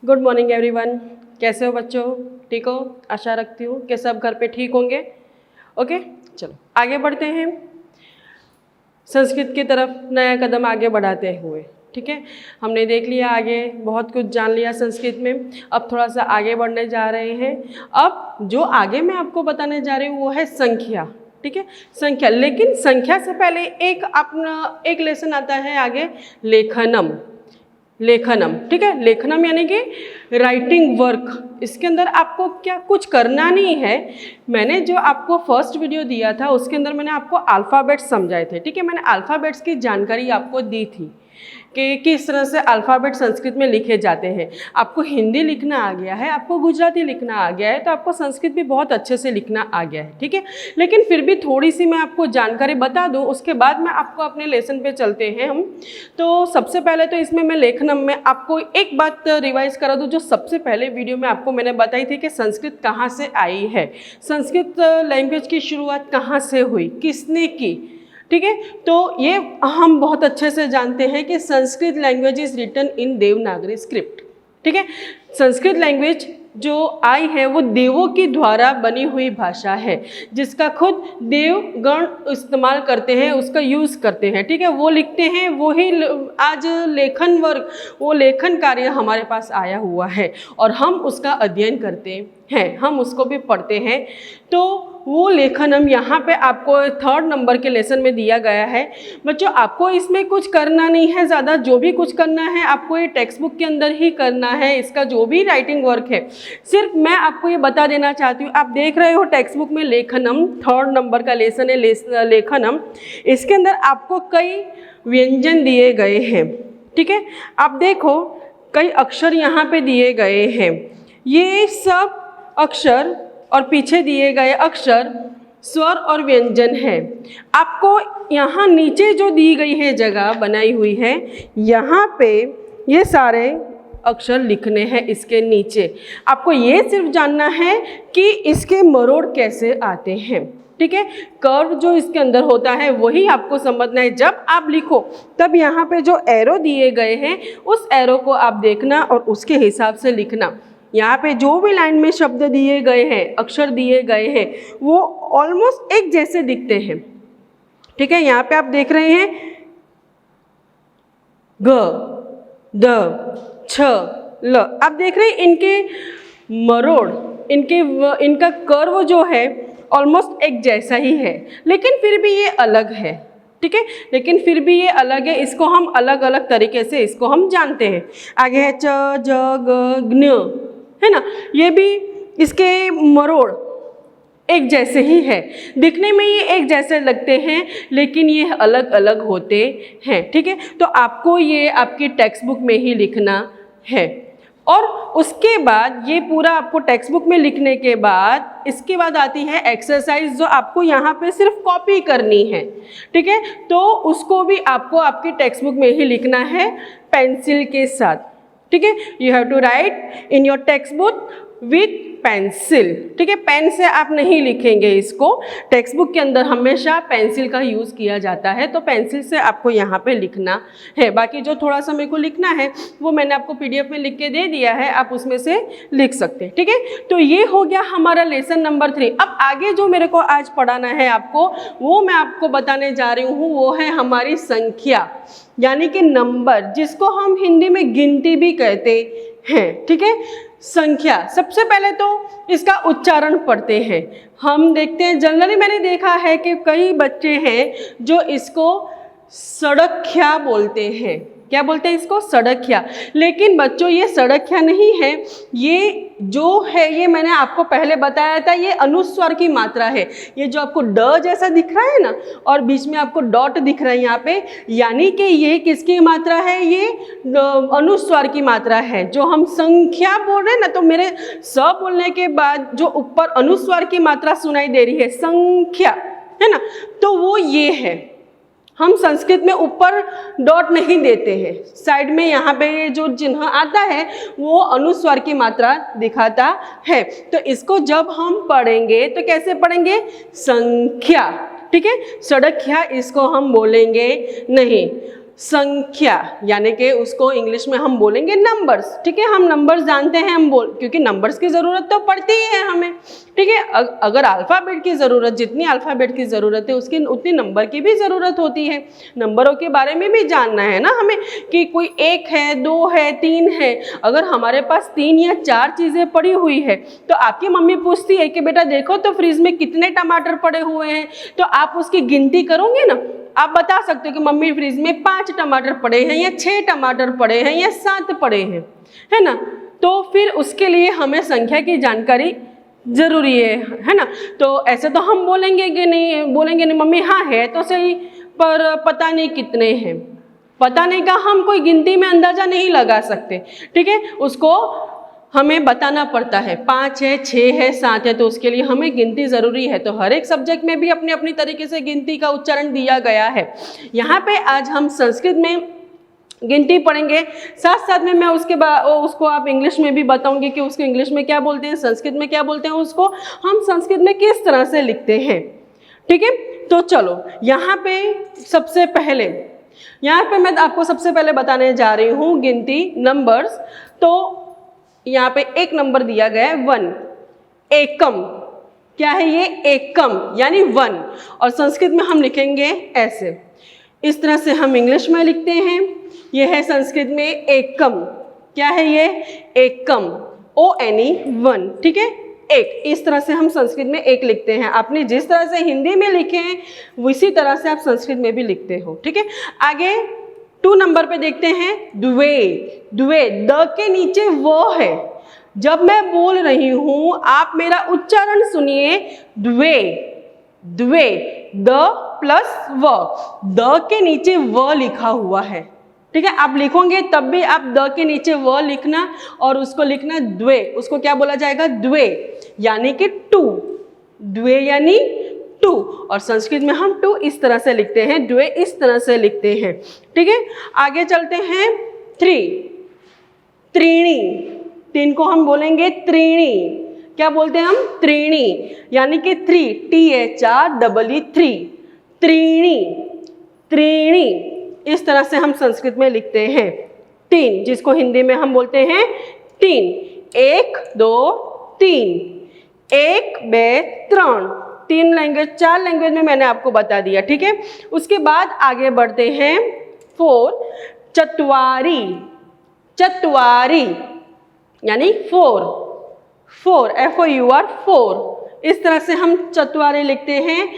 Good morning everyone. कैसे हो बच्चों? ठीक हो? आशा रखती हूँ कि सब घर पे ठीक होंगे। ओके, चलो आगे बढ़ते हैं संस्कृत की तरफ, नया कदम आगे बढ़ाते हुए। ठीक है, हमने देख लिया आगे, बहुत कुछ जान लिया संस्कृत में। अब थोड़ा सा आगे बढ़ने जा रहे हैं। अब जो आगे मैं आपको बताने जा रही हूँ वो है संख्या। ठीक है, संख्या। लेकिन संख्या से पहले एक लेसन आता है आगे, लेखनम। लेखनम, ठीक है, लेखनम यानी कि राइटिंग वर्क। इसके अंदर आपको क्या कुछ करना नहीं है। मैंने जो आपको फर्स्ट वीडियो दिया था उसके अंदर मैंने आपको अल्फ़ाबेट्स समझाए थे। ठीक है, मैंने अल्फ़ाबेट्स की जानकारी आपको दी थी कि किस तरह से अल्फ़ाबेट संस्कृत में लिखे जाते हैं। आपको हिंदी लिखना आ गया है, आपको गुजराती लिखना आ गया है, तो आपको संस्कृत भी बहुत अच्छे से लिखना आ गया है। ठीक है, लेकिन फिर भी थोड़ी सी मैं आपको जानकारी बता दूं, उसके बाद में आपको अपने लेसन पे चलते हैं हम। तो सबसे पहले तो इसमें मैं लेखनम में आपको एक बात रिवाइज करा दूँ, जो सबसे पहले वीडियो में आपको मैंने बताई थी कि संस्कृत कहाँ से आई है, संस्कृत लैंग्वेज की शुरुआत कहाँ से हुई, किसने की। ठीक है, तो ये हम बहुत अच्छे से जानते हैं कि Sanskrit language is written in Devanagari script. ठीक है, संस्कृत लैंग्वेज जो आई है वो देवों के द्वारा बनी हुई भाषा है, जिसका खुद देवगण इस्तेमाल करते हैं, उसका यूज़ करते हैं। ठीक है, वो लिखते हैं, वही आज लेखन वर्ग, वो लेखन कार्य हमारे पास आया हुआ है और हम उसका अध्ययन करते हैं, हम उसको भी पढ़ते हैं। तो वो लेखनम यहाँ पे आपको 3rd नंबर के लेसन में दिया गया है। बच्चों आपको इसमें कुछ करना नहीं है ज़्यादा, जो भी कुछ करना है आपको ये टेक्स्ट बुक के अंदर ही करना है। इसका जो भी राइटिंग वर्क है, सिर्फ मैं आपको ये बता देना चाहती हूँ। आप देख रहे हो टेक्स्ट बुक में लेखनम 3rd नंबर का लेसन है लेखनम। इसके अंदर आपको कई व्यंजन दिए गए हैं। ठीक है, आप देखो कई अक्षर यहाँ पे दिए गए हैं। ये सब अक्षर और पीछे दिए गए अक्षर स्वर और व्यंजन है। आपको यहाँ नीचे जो दी गई है जगह बनाई हुई है, यहाँ पे ये सारे अक्षर लिखने हैं इसके नीचे। आपको ये सिर्फ जानना है कि इसके मरोड़ कैसे आते हैं। ठीक है, कर्व जो इसके अंदर होता है वही आपको समझना है। जब आप लिखो तब यहाँ पे जो एरो दिए गए हैं उस एरो को आप देखना और उसके हिसाब से लिखना। यहाँ पे जो भी लाइन में शब्द दिए गए हैं, अक्षर दिए गए हैं, वो ऑलमोस्ट एक जैसे दिखते हैं। ठीक है, यहाँ पे आप देख रहे हैं ग, द, छ, ल। आप देख रहे हैं इनके मरोड़, इनका कर्व जो है ऑलमोस्ट एक जैसा ही है, लेकिन फिर भी ये अलग है। ठीक है, लेकिन फिर भी ये अलग है, इसको हम अलग अलग तरीके से इसको हम जानते हैं। आगे है च, ज, ग, ज्ञ, है ना। ये भी इसके मरोड़ एक जैसे ही है, दिखने में ये एक जैसे लगते हैं लेकिन ये अलग अलग होते हैं। ठीक है, तो आपको ये आपकी टेक्स्ट बुक में ही लिखना है। और उसके बाद ये पूरा आपको टेक्स्ट बुक में लिखने के बाद इसके बाद आती है एक्सरसाइज, जो आपको यहाँ पे सिर्फ कॉपी करनी है। ठीक है, तो उसको भी आपको आपकी टेक्स्ट बुक में ही लिखना है पेंसिल के साथ। ठीक है, you have to write in your text book with pencil. ठीक है, पेन से आप नहीं लिखेंगे इसको, टेक्स्ट बुक के अंदर हमेशा पेंसिल का यूज़ किया जाता है, तो पेंसिल से आपको यहाँ पे लिखना है। बाकी जो थोड़ा सा मेरे को लिखना है वो मैंने आपको PDF में लिख के दे दिया है, आप उसमें से लिख सकते हैं। ठीक है, तो ये हो गया हमारा लेसन नंबर 3। अब आगे जो मेरे को आज पढ़ाना है आपको, वो मैं आपको बताने जा रही हूँ, वो है हमारी संख्या, यानी कि नंबर, जिसको हम हिंदी में गिनती भी कहते हैं। ठीक है, संख्या। सबसे पहले तो इसका उच्चारण पढ़ते हैं। हम देखते हैं, जनरली मैंने देखा है कि कई बच्चे हैं जो इसको सड़ख्या बोलते हैं। क्या बोलते हैं इसको? सड़ख्या। लेकिन बच्चों ये सड़ख्या नहीं है, ये जो है ये मैंने आपको पहले बताया था, ये अनुस्वार की मात्रा है। ये जो आपको ड जैसा दिख रहा है ना और बीच में आपको डॉट दिख रहा है यहाँ पे, यानी कि ये किसकी मात्रा है? ये अनुस्वार की मात्रा है। जो हम संख्या बोल रहे हैं ना, तो मेरे स बोलने के बाद जो ऊपर अनुस्वार की मात्रा सुनाई दे रही है, संख्या, है ना, तो वो ये है। हम संस्कृत में ऊपर डॉट नहीं देते हैं, साइड में यहाँ पे जो चिन्ह आता है वो अनुस्वार की मात्रा दिखाता है। तो इसको जब हम पढ़ेंगे तो कैसे पढ़ेंगे? संख्या। ठीक है, सड़ख्या इसको हम बोलेंगे नहीं। संख्या, यानी कि उसको इंग्लिश में हम बोलेंगे नंबर्स। ठीक है, हम नंबर्स जानते हैं, क्योंकि नंबर्स की ज़रूरत तो पड़ती ही है हमें। ठीक है, अगर अल्फ़ाबेट की ज़रूरत, जितनी अल्फ़ाबेट की ज़रूरत है उसकी उतनी नंबर की भी ज़रूरत होती है। नंबरों के बारे में भी जानना है ना हमें, कि कोई 1 है, 2 है, 3 है। अगर हमारे पास 3 या 4 चीज़ें पड़ी हुई है तो आपकी मम्मी पूछती है कि बेटा देखो तो फ्रिज में कितने टमाटर पड़े हुए हैं, तो आप उसकी गिनती करोगे ना। आप बता सकते हो कि मम्मी फ्रिज में 5 टमाटर पड़े हैं या 6 टमाटर पड़े हैं या 7 पड़े हैं, है ना। तो फिर उसके लिए हमें संख्या की जानकारी जरूरी है ना। तो ऐसे तो हम बोलेंगे नहीं मम्मी हाँ है तो सही, पर पता नहीं कितने हैं। पता नहीं का हम कोई गिनती में अंदाजा नहीं लगा सकते। ठीक है, उसको हमें बताना पड़ता है 5 है, 6 है, 7 है, तो उसके लिए हमें गिनती ज़रूरी है। तो हर एक सब्जेक्ट में भी अपनी अपनी तरीके से गिनती का उच्चारण दिया गया है। यहाँ पे आज हम संस्कृत में गिनती पढ़ेंगे, साथ साथ में मैं उसके बाद उसको आप इंग्लिश में भी बताऊंगी कि उसको इंग्लिश में क्या बोलते हैं, संस्कृत में क्या बोलते हैं, उसको हम संस्कृत में किस तरह से लिखते हैं। ठीक है, तो चलो यहाँ पे सबसे पहले मैं आपको सबसे पहले बताने जा रही हूँ गिनती नंबर्स। तो यहाँ पे एक नंबर दिया गया है 1, एकम। क्या है ये? एकम यानी 1, और संस्कृत में हम लिखेंगे ऐसे। इस तरह से हम इंग्लिश में लिखते हैं, ये है संस्कृत में एकम। क्या है ये? एकम, ONE 1। ठीक है, एक। इस तरह से हम संस्कृत में एक लिखते हैं। आपने जिस तरह से हिंदी में लिखे हैं उसी तरह से आप संस्कृत में भी लिखते हो। ठीक है, आगे 2 नंबर पे देखते हैं द्वे। द्वे, द के नीचे वो है। जब मैं बोल रही हूं आप मेरा उच्चारण सुनिए, द्वे। द्वे, द प्लस व, द के नीचे व लिखा हुआ है। ठीक है, आप लिखोगे तब भी आप द के नीचे व लिखना और उसको लिखना द्वे। उसको क्या बोला जाएगा? द्वे, यानी कि 2। द्वे यानी 2, और संस्कृत में हम 2 इस तरह से लिखते हैं, द्वे इस तरह से लिखते हैं। ठीक है, आगे चलते हैं 3। त्रीणी, 3 को हम बोलेंगे त्रीणी। क्या बोलते हैं हम? त्रीणी, यानी कि 3, THREE, त्रीणी। त्रीणी इस तरह से हम संस्कृत में लिखते हैं। 3, जिसको हिंदी में हम बोलते हैं 3। 1 2 3, 1 2 3, 3 लैंग्वेज, 4 लैंग्वेज में मैंने आपको बता दिया। ठीक है, उसके बाद आगे बढ़ते हैं 4। चत्वारी। चत्वारी यानी 4। FOUR 4। इस तरह से हम चत्वारी लिखते हैं।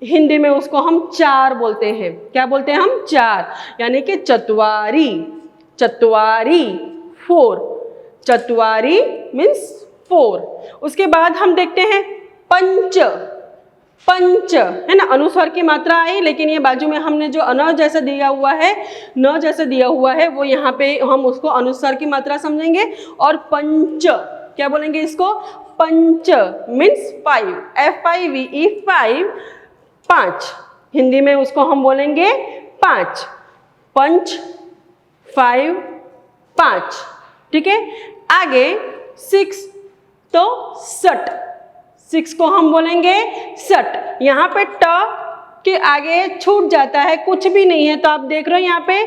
हिंदी में उसको हम 4 बोलते हैं। क्या बोलते हैं हम? 4, यानी कि चत्वारी। चत्वारी 4, चत्वारी मीन्स 4। उसके बाद हम देखते हैं पंच। पंच है ना, अनुस्वार की मात्रा आई, लेकिन ये बाजू में हमने जो अन जैसा दिया हुआ है, न जैसा दिया हुआ है, वो यहाँ पे हम उसको अनुस्वार की मात्रा समझेंगे। और पंच, क्या बोलेंगे इसको? पंच मीन्स 5, FIVE 5, 5। हिंदी में उसको हम बोलेंगे 5। पंच 5, 5। ठीक है, आगे 6, तो सट। 6 को हम बोलेंगे सट। यहाँ पे ट के आगे छूट जाता है, कुछ भी नहीं है। तो आप देख रहे हो यहाँ पे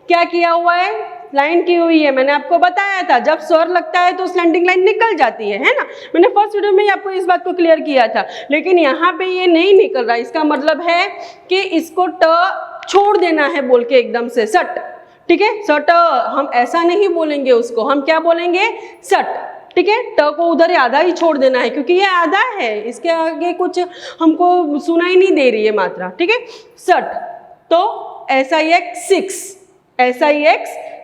क्या किया हुआ है? लाइन की हुई है। मैंने आपको बताया था जब स्वर लगता है तो स्लैंटिंग लाइन निकल जाती है ना। मैंने फर्स्ट वीडियो में आपको इस बात को क्लियर किया था, लेकिन यहाँ पे ये नहीं निकल रहा। इसका मतलब है कि इसको ट छोड़ देना है बोल के एकदम से, सट। ठीक है, सट। हम ऐसा नहीं बोलेंगे उसको, हम क्या बोलेंगे? सट। ठीक है, ट को उधर आधा ही छोड़ देना है, क्योंकि ये आधा है, इसके आगे कुछ हमको सुनाई नहीं दे रही है मात्रा। ठीक है, सट। तो SIX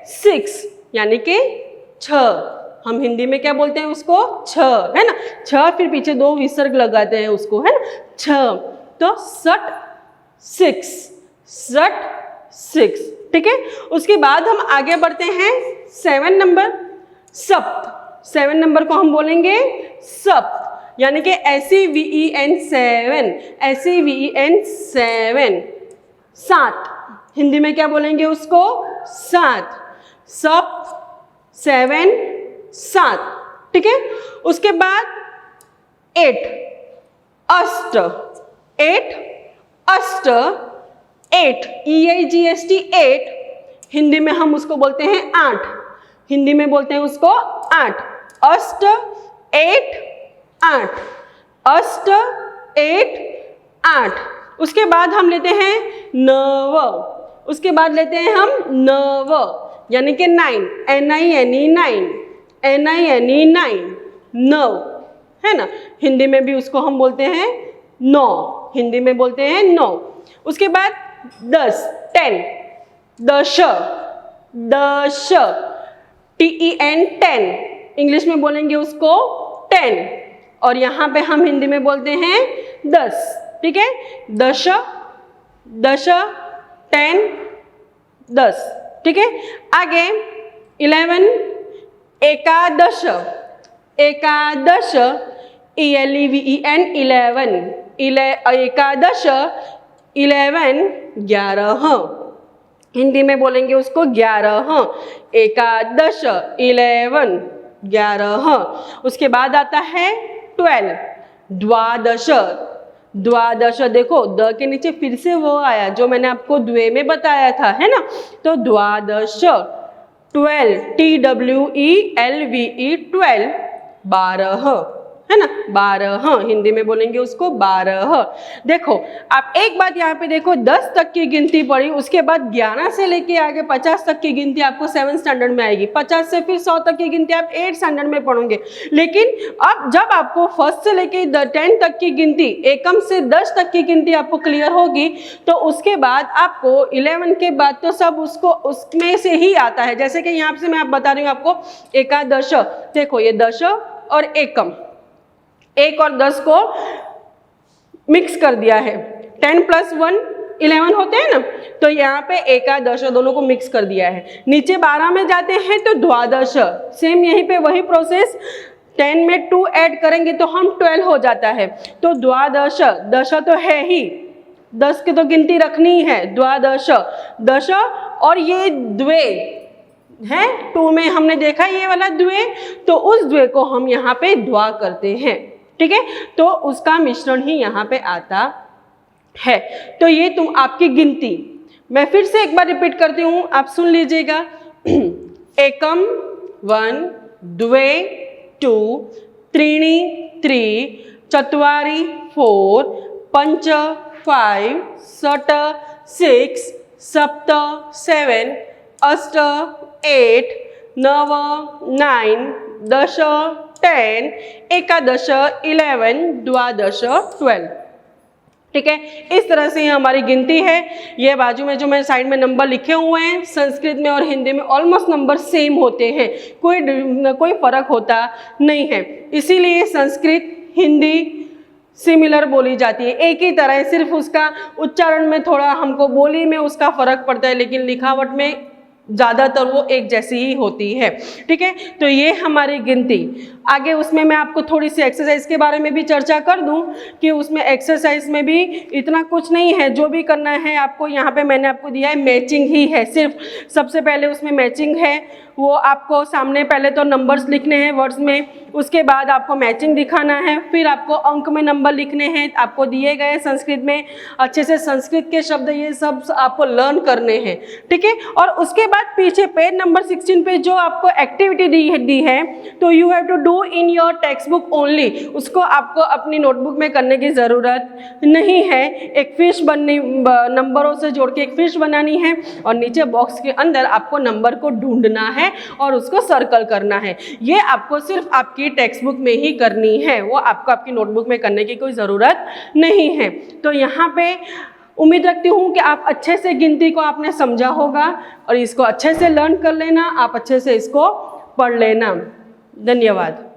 6, यानी कि 6। हम हिंदी में क्या बोलते हैं उसको? 6, है ना। 6 फिर पीछे 2 विसर्ग लगाते हैं उसको, है ना, 6। तो सट 6, सट 6। ठीक है, उसके बाद हम आगे बढ़ते हैं 7 नंबर, सप्त। 7 नंबर को हम बोलेंगे सप्त, यानी कि SEVEN 7, 7। हिंदी में क्या बोलेंगे उसको? 7, सप्त 7, 7। ठीक है, उसके बाद 8, अष्ट। 8, अष्ट, 8, EIGST 8, हिंदी में हम उसको बोलते हैं 8, हिंदी में बोलते हैं उसको 8, अष्ट 8 8, अष्ट 8 8। उसके बाद हम लेते हैं नव, उसके बाद लेते हैं हम नव यानी कि 9, NINE 9, NINE 9, नव, है ना। हिंदी में भी उसको हम बोलते हैं 9, हिंदी में बोलते हैं 9। उसके बाद 10 10, दश दश, TEN 10, इंग्लिश में बोलेंगे उसको 10, और यहाँ पे हम हिंदी में बोलते हैं 10, ठीक है। दश दश 10 10, ठीक है। आगे 11 एकादश, एकादश ELEVEN 11, एकादश 11 11, हिंदी में बोलेंगे उसको 11, एकादश 11 11। उसके बाद आता है 12 द्वादश, द्वादश देखो द के नीचे फिर से वो आया जो मैंने आपको द्वे में बताया था, है ना। तो द्वादश 12, TWELVE 12, 12, है ना, 12, हिंदी में बोलेंगे उसको 12। देखो आप एक बात यहाँ पे देखो, 10 तक की गिनती पढ़ी, उसके बाद 11 से लेके आगे 50 तक की गिनती आपको 7th स्टैंडर्ड में आएगी, 50 से फिर 100 तक की गिनती आप 8th स्टैंडर्ड में पढ़ोगे। लेकिन अब जब आपको 1st से लेके 10 तक की गिनती, एकम से 10 तक की गिनती आपको क्लियर होगी, तो उसके बाद आपको 11 के बाद तो सब उसको उसमें से ही आता है। जैसे कि यहाँ से मैं आप बता रही हूँ आपको एकादश, देखो ये दश और एकम, 1 और 10 को मिक्स कर दिया है, 10 + 1 11 होते हैं ना, तो यहाँ पे एकादश दोनों को मिक्स कर दिया है। नीचे 12 में जाते हैं तो द्वादश, सेम यहीं पे वही प्रोसेस, 10 में 2 ऐड करेंगे तो हम 12 हो जाता है। तो द्वादश, दश तो है ही, 10 की तो गिनती रखनी है, द्वादश 10, और ये द्वे है, 2 में हमने देखा ये वाला द्वे, तो उस द्वे को हम यहाँ पे द्वा करते हैं, ठीक है। तो उसका मिश्रण ही यहाँ पे आता है। तो ये तुम आपकी गिनती, मैं फिर से एक बार रिपीट करती हूँ, आप सुन लीजिएगा। एकम 1 द्वे 2 त्रीणि 3 चत्वारि 4 पंच 5 षट् 6 सप्त 7 अष्ट 8 नव 9 दश 10 एकादश 11 द्वादश 12, ठीक है। इस तरह से हमारी गिनती है। ये बाजू में जो मैं साइड में नंबर लिखे हुए हैं, संस्कृत में और हिंदी में ऑलमोस्ट नंबर सेम होते हैं, कोई फर्क होता नहीं है। इसीलिए संस्कृत हिंदी सिमिलर बोली जाती है, एक ही तरह है, सिर्फ उसका उच्चारण में थोड़ा हमको बोली में उसका फर्क पड़ता है, लेकिन लिखावट में ज़्यादातर वो एक जैसी ही होती है, ठीक है। तो ये हमारी गिनती। आगे उसमें मैं आपको थोड़ी सी एक्सरसाइज के बारे में भी चर्चा कर दूं कि उसमें एक्सरसाइज में भी इतना कुछ नहीं है, जो भी करना है आपको यहाँ पे मैंने आपको दिया है मैचिंग ही है सिर्फ। सबसे पहले उसमें मैचिंग है, वो आपको सामने पहले तो नंबर्स लिखने हैं वर्ड्स में, उसके बाद आपको मैचिंग दिखाना है, फिर आपको अंक में नंबर लिखने हैं, आपको दिए गए संस्कृत में अच्छे से संस्कृत के शब्द ये सब आपको लर्न करने हैं, ठीक है। और उसके बाद पीछे पेज नंबर 16 पे जो आपको एक्टिविटी दी है, तो you have to do in your text book only, उसको आपको अपनी नोटबुक में करने की ज़रूरत नहीं है। एक फिश बननी, नंबरों से जोड़ के एक फिश बनानी है, और नीचे बॉक्स के अंदर आपको नंबर को ढूंढना है और उसको सर्कल करना है। ये आपको सिर्फ आपकी टेक्स्ट बुक में ही करनी है, वो आपको आपकी नोटबुक में करने की कोई ज़रूरत नहीं है। तो यहाँ पे उम्मीद रखती हूँ कि आप अच्छे से गिनती को आपने समझा होगा और इसको अच्छे से लर्न कर लेना, आप अच्छे से इसको पढ़ लेना। धन्यवाद।